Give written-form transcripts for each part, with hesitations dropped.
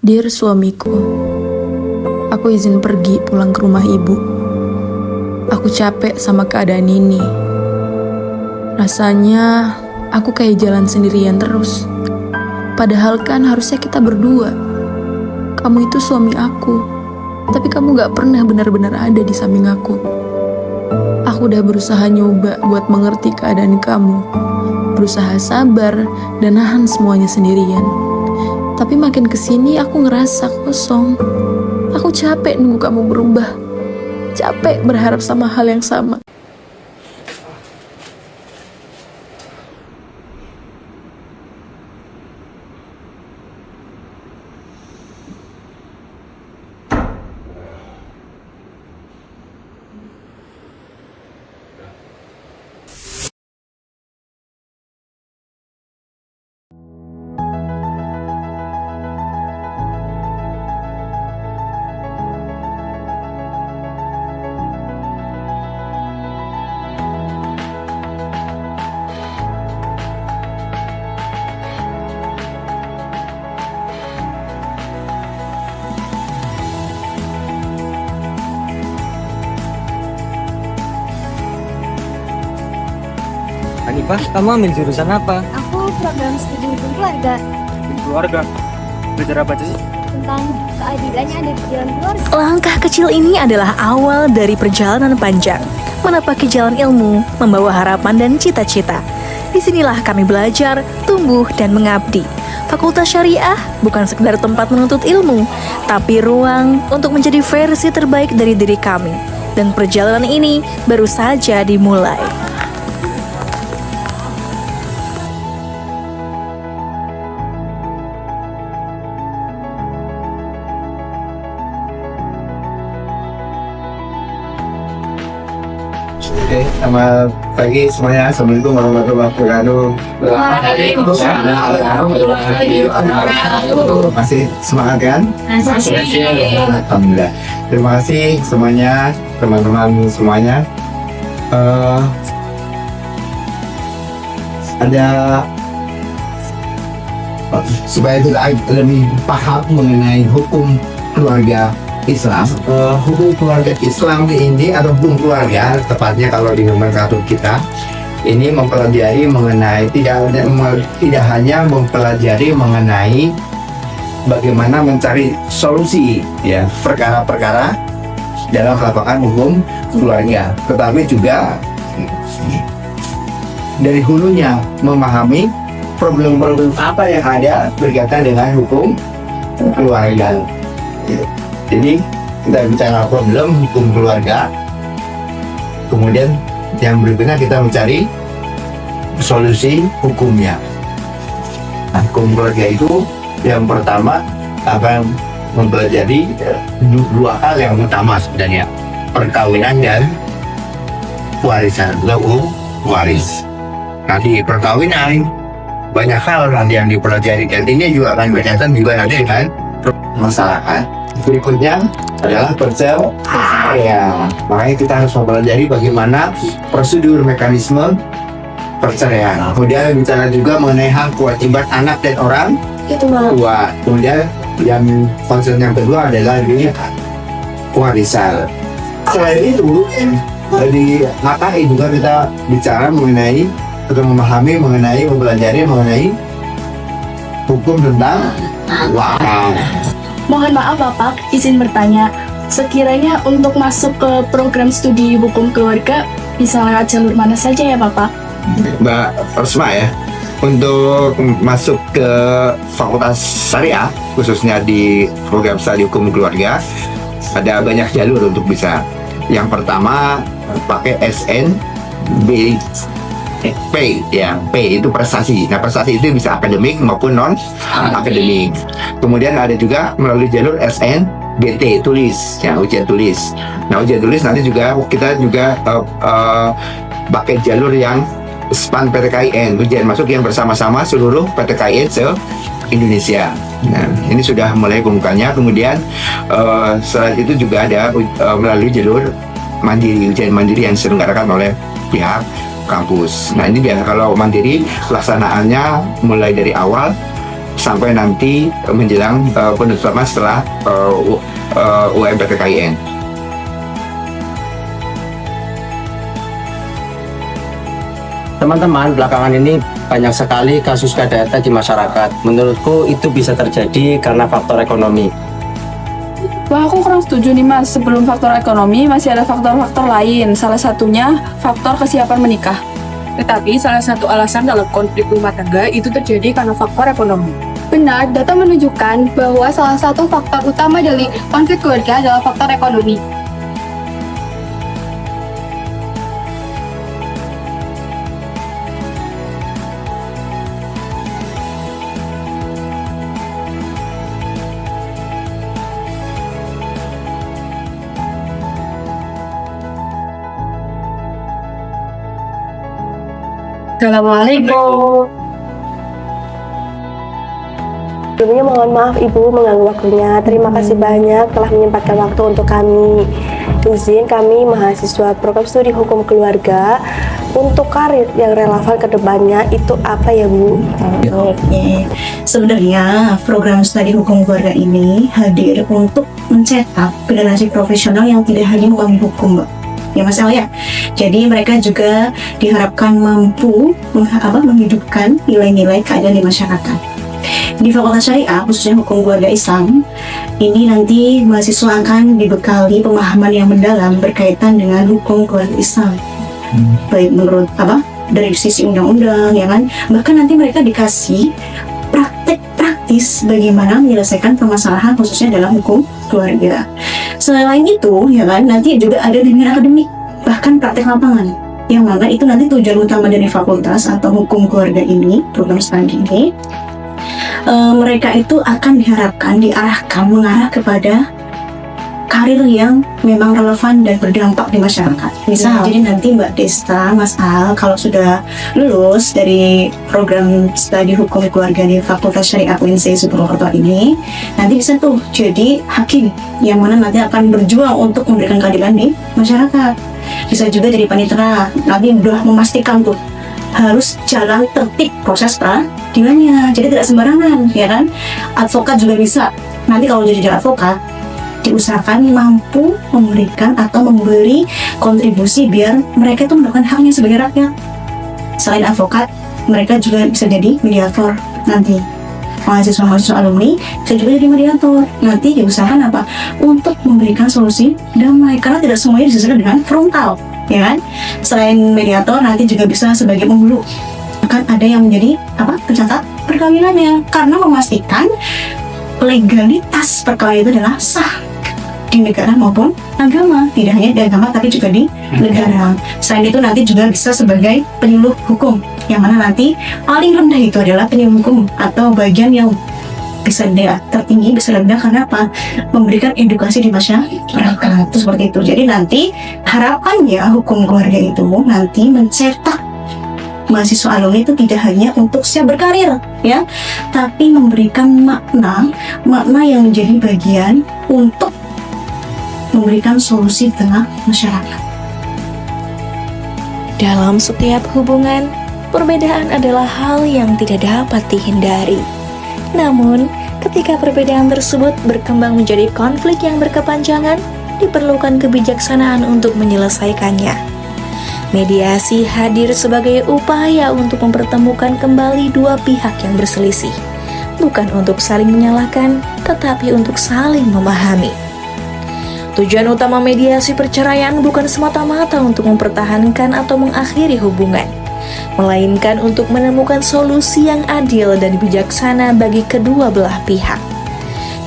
Dear suamiku, aku izin pergi pulang ke rumah ibu. Aku capek sama keadaan ini. Rasanya aku kayak jalan sendirian terus. Padahal kan harusnya kita berdua. Kamu itu suami aku, tapi kamu gak pernah benar-benar ada di samping aku. Aku udah berusaha nyoba buat mengerti keadaan kamu, berusaha sabar dan nahan semuanya sendirian. Tapi makin kesini aku ngerasa kosong. Aku capek nunggu kamu berubah. Capek berharap sama hal yang sama. Hanifah, kamu ambil jurusan apa? Aku program studi hukum keluarga Di keluarga. Belajar apa aja sih? tentang keadilannya ada di dalam keluarga. Langkah kecil ini adalah awal dari perjalanan panjang, menapaki jalan ilmu, membawa harapan dan cita-cita. Disinilah kami belajar, tumbuh, dan mengabdi. Fakultas Syariah bukan sekedar tempat menuntut ilmu, tapi ruang untuk menjadi versi terbaik dari diri kami. Dan perjalanan ini baru saja dimulai. Oke, selamat pagi semuanya. Assalamualaikum warahmatullahi wabarakatuh. Masih semangat kan? Alhamdulillah. Terima kasih semuanya, teman-teman semuanya. Ada supaya kita lebih paham mengenai hukum keluarga Islam. Hukum keluarga Islam ini atau hukum keluarga, tepatnya kalau di nomenklatur kita, ini mempelajari mengenai tidak hanya mempelajari mengenai bagaimana mencari solusi ya perkara-perkara dalam melakukan hukum keluarga, tetapi juga dari hulunya memahami problem-problem apa yang ada berkaitan dengan hukum keluarga. Jadi kita bicara problem hukum keluarga, kemudian yang berikutnya kita mencari solusi hukumnya. Nah, hukum keluarga itu yang pertama akan mempelajari dua hal yang utama sebenarnya, perkawinan dan warisan, hukum waris. Nanti perkawinan banyak hal nanti yang dipelajari, dan ini juga akan berkaitan juga nanti dengan masyarakat. Berikutnya adalah perceraian. Makanya kita harus mempelajari bagaimana prosedur mekanisme perceraian. Kemudian bicara juga mengenai hak kewajiban anak dan orang tua. Kemudian yang concern yang kedua adalah ini warisan. Selain itu, di KKI juga kita bicara mengenai atau memahami mengenai mempelajari mengenai hukum tentang wakaf. Mohon maaf Bapak, izin bertanya. Sekiranya untuk masuk ke program studi hukum keluarga bisa lewat jalur mana saja ya Bapak? Mbak Rosma ya, untuk masuk ke Fakultas Syariah khususnya di program studi hukum keluarga ada banyak jalur untuk bisa. Yang pertama pakai SNB P ya, P itu prestasi. Nah, prestasi itu bisa akademik maupun non akademik. Kemudian ada juga melalui jalur SNBT tulis ya, ujian tulis. Nah, ujian tulis nanti juga kita juga pakai jalur yang SPAN PTKIN, ujian masuk yang bersama-sama seluruh PTKIN se-Indonesia. Nah, ini sudah mulai pembukanya. Kemudian selain itu juga ada melalui jalur mandiri, ujian mandiri yang diselenggarakan oleh pihak kampus. Nah, ini biasa kalau mandiri pelaksanaannya mulai dari awal sampai nanti menjelang penutupan setelah UMPTKIN. Teman-teman, belakangan ini banyak sekali kasus KDRT di masyarakat. Menurutku itu bisa terjadi karena faktor ekonomi. Wah, aku kurang setuju nih Mas. Sebelum faktor ekonomi, masih ada faktor-faktor lain. Salah satunya faktor kesiapan menikah. Tetapi salah satu alasan dalam konflik rumah tangga itu terjadi karena faktor ekonomi. Benar, data menunjukkan bahwa salah satu faktor utama dari konflik keluarga adalah faktor ekonomi. Assalamualaikum. Sebelumnya mohon maaf Ibu mengganggu waktunya. Terima kasih banyak telah menyempatkan waktu untuk kami. Izin kami mahasiswa program studi hukum keluarga untuk karir yang relevan ke depannya itu apa ya Bu? Oke, sebenarnya program studi hukum keluarga ini hadir untuk mencetak generasi profesional yang tidak hanya memahami hukum, Mbak. Ya Mas El ya. Jadi mereka juga diharapkan mampu menghidupkan nilai-nilai keadilan di masyarakat. Di Fakultas Syariah, khususnya hukum keluarga Islam, ini nanti mahasiswa akan dibekali pemahaman yang mendalam berkaitan dengan hukum keluarga Islam. Baik menurut dari sisi undang-undang, ya kan. Bahkan nanti mereka dikasih praktek praktis bagaimana menyelesaikan permasalahan khususnya dalam hukum keluarga. Selain itu, ya kan, nanti juga ada bimbingan akademik, bahkan praktek lapangan. Yang mana itu nanti tujuan utama dari fakultas atau hukum keluarga ini, program studi ini, mereka itu akan diharapkan diarahkan mengarah kepada karir yang memang relevan dan berdampak di masyarakat. Misal, jadi nanti Mbak Desta, Mas Al, kalau sudah lulus dari program studi hukum keluarga di Fakultas Syariah UNC Purwokerto ini, nanti bisa tuh jadi hakim yang mana nanti akan berjuang untuk memberikan keadilan di masyarakat. Bisa juga jadi panitera, nanti udah memastikan tuh harus jalan tertib proses peradilannya, jadi tidak sembarangan, ya kan? Advokat juga bisa. Nanti kalau jadi advokat, diusahakan mampu memberikan atau memberi kontribusi biar mereka itu mendapatkan haknya sebagai rakyat. Selain advokat, mereka juga bisa jadi mediator nanti. Mahasiswa-mahasiswa alumni bisa juga jadi mediator. Nanti diusahakan apa? Untuk memberikan solusi damai, karena tidak semuanya diselesaikan dengan frontal, ya kan? Selain mediator, nanti juga bisa sebagai penghulu. Akan ada yang menjadi pencatat perkawinannya, karena memastikan legalitas perkawinan itu adalah sah di negara maupun agama, tidak hanya di agama tapi juga di negara. Selain itu nanti juga bisa sebagai penyuluh hukum, yang mana nanti paling rendah itu adalah penyuluh hukum atau bagian yang bisa tertinggi, bisa rendah karena apa? Memberikan edukasi di masyarakat, itu seperti itu. Jadi nanti harapannya hukum keluarga itu nanti mencetak mahasiswa alumni itu tidak hanya untuk siap berkarir, ya, tapi memberikan makna yang menjadi bagian untuk memberikan solusi di tengah masyarakat. Dalam setiap hubungan, perbedaan adalah hal yang tidak dapat dihindari. Namun, ketika perbedaan tersebut berkembang menjadi konflik yang berkepanjangan, diperlukan kebijaksanaan untuk menyelesaikannya. Mediasi hadir sebagai upaya untuk mempertemukan kembali dua pihak yang berselisih, bukan untuk saling menyalahkan, tetapi untuk saling memahami. Tujuan utama mediasi perceraian bukan semata-mata untuk mempertahankan atau mengakhiri hubungan, melainkan untuk menemukan solusi yang adil dan bijaksana bagi kedua belah pihak.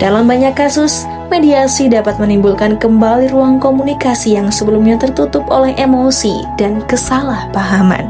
Dalam banyak kasus, mediasi dapat menimbulkan kembali ruang komunikasi yang sebelumnya tertutup oleh emosi dan kesalahpahaman.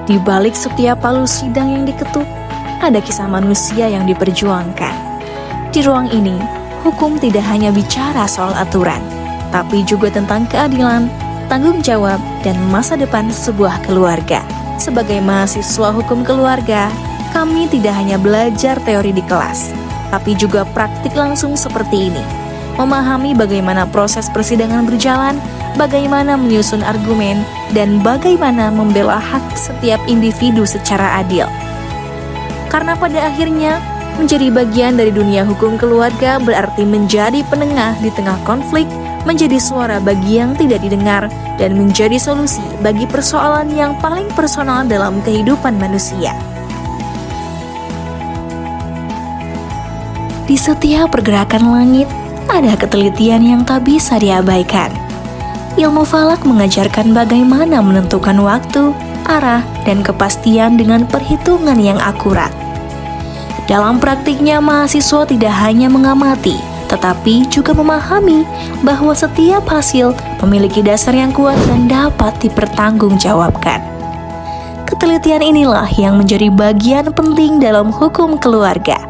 Di balik setiap palu sidang yang diketuk, ada kisah manusia yang diperjuangkan. Di ruang ini, hukum tidak hanya bicara soal aturan, tapi juga tentang keadilan, tanggung jawab, dan masa depan sebuah keluarga. Sebagai mahasiswa hukum keluarga, kami tidak hanya belajar teori di kelas, tapi juga praktik langsung seperti ini. Memahami bagaimana proses persidangan berjalan, bagaimana menyusun argumen, dan bagaimana membela hak setiap individu secara adil. Karena pada akhirnya, menjadi bagian dari dunia hukum keluarga berarti menjadi penengah di tengah konflik, menjadi suara bagi yang tidak didengar, dan menjadi solusi bagi persoalan yang paling personal dalam kehidupan manusia. Di setiap pergerakan langit, ada ketelitian yang tak bisa diabaikan. Ilmu falak mengajarkan bagaimana menentukan waktu, arah, dan kepastian dengan perhitungan yang akurat. Dalam praktiknya, mahasiswa tidak hanya mengamati, tetapi juga memahami bahwa setiap hasil memiliki dasar yang kuat dan dapat dipertanggungjawabkan. Ketelitian inilah yang menjadi bagian penting dalam hukum keluarga.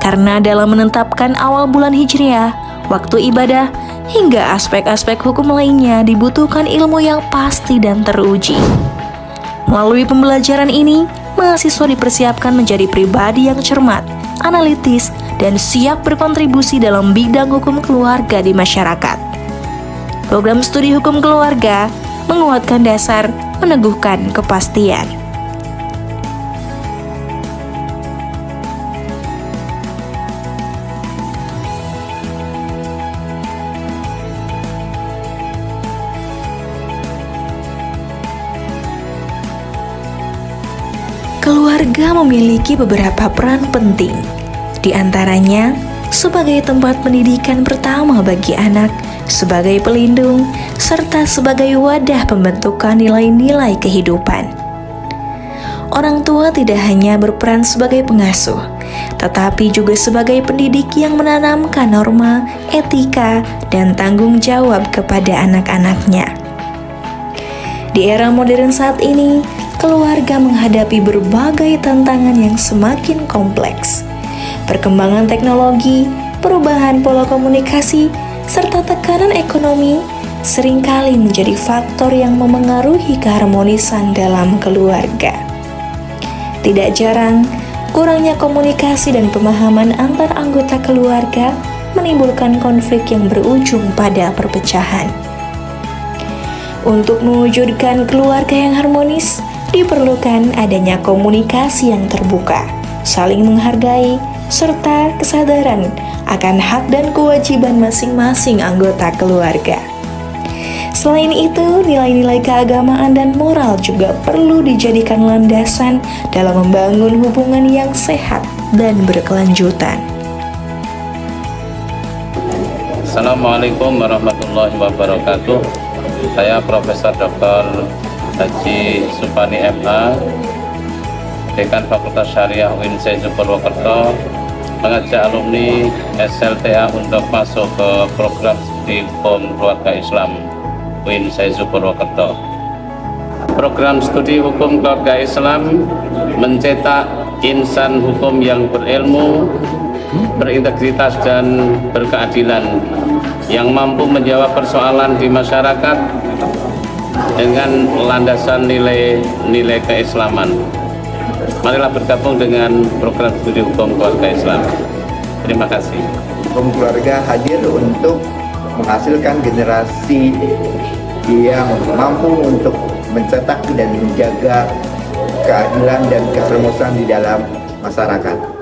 Karena dalam menetapkan awal bulan Hijriah, waktu ibadah, hingga aspek-aspek hukum lainnya dibutuhkan ilmu yang pasti dan teruji. Melalui pembelajaran ini, mahasiswa dipersiapkan menjadi pribadi yang cermat, analitis, dan siap berkontribusi dalam bidang hukum keluarga di masyarakat. Program studi hukum keluarga menguatkan dasar, meneguhkan kepastian. Keluarga memiliki beberapa peran penting, di antaranya sebagai tempat pendidikan pertama bagi anak, sebagai pelindung, serta sebagai wadah pembentukan nilai-nilai kehidupan. Orang tua tidak hanya berperan sebagai pengasuh, tetapi juga sebagai pendidik yang menanamkan norma, etika, dan tanggung jawab kepada anak-anaknya. Di era modern saat ini, keluarga menghadapi berbagai tantangan yang semakin kompleks. Perkembangan teknologi, perubahan pola komunikasi, serta tekanan ekonomi seringkali menjadi faktor yang memengaruhi keharmonisan dalam keluarga. Tidak jarang, kurangnya komunikasi dan pemahaman antar anggota keluarga menimbulkan konflik yang berujung pada perpecahan. Untuk mewujudkan keluarga yang harmonis, diperlukan adanya komunikasi yang terbuka, saling menghargai, serta kesadaran akan hak dan kewajiban masing-masing anggota keluarga. Selain itu, nilai-nilai keagamaan dan moral juga perlu dijadikan landasan dalam membangun hubungan yang sehat dan berkelanjutan. Assalamualaikum warahmatullahi wabarakatuh. Saya Profesor Dr. Haji Supani MA, Dekan Fakultas Syariah UIN Saizu Purwokerto, mengajak alumni SLTA untuk masuk ke program studi hukum keluarga Islam UIN Saizu Purwokerto. Program studi hukum keluarga Islam mencetak insan hukum yang berilmu, berintegritas, dan berkeadilan, yang mampu menjawab persoalan di masyarakat dengan landasan nilai-nilai keislaman. Marilah bergabung dengan program studi hukum keluarga Islam. Terima kasih. Hukum keluarga hadir untuk menghasilkan generasi yang mampu untuk mencetak dan menjaga keadilan dan keharmonisan di dalam masyarakat.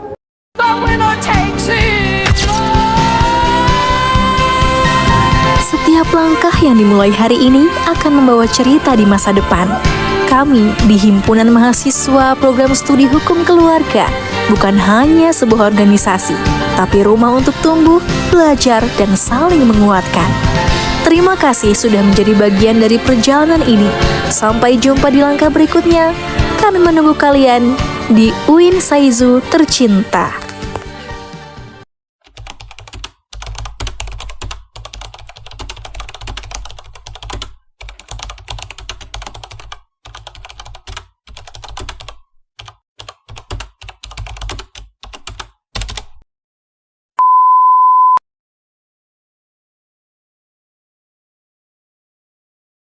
Setiap langkah yang dimulai hari ini akan membawa cerita di masa depan. Kami di Himpunan Mahasiswa Program Studi Hukum Keluarga bukan hanya sebuah organisasi, tapi rumah untuk tumbuh, belajar, dan saling menguatkan. Terima kasih sudah menjadi bagian dari perjalanan ini. Sampai jumpa di langkah berikutnya. Kami menunggu kalian di UIN Saizu tercinta.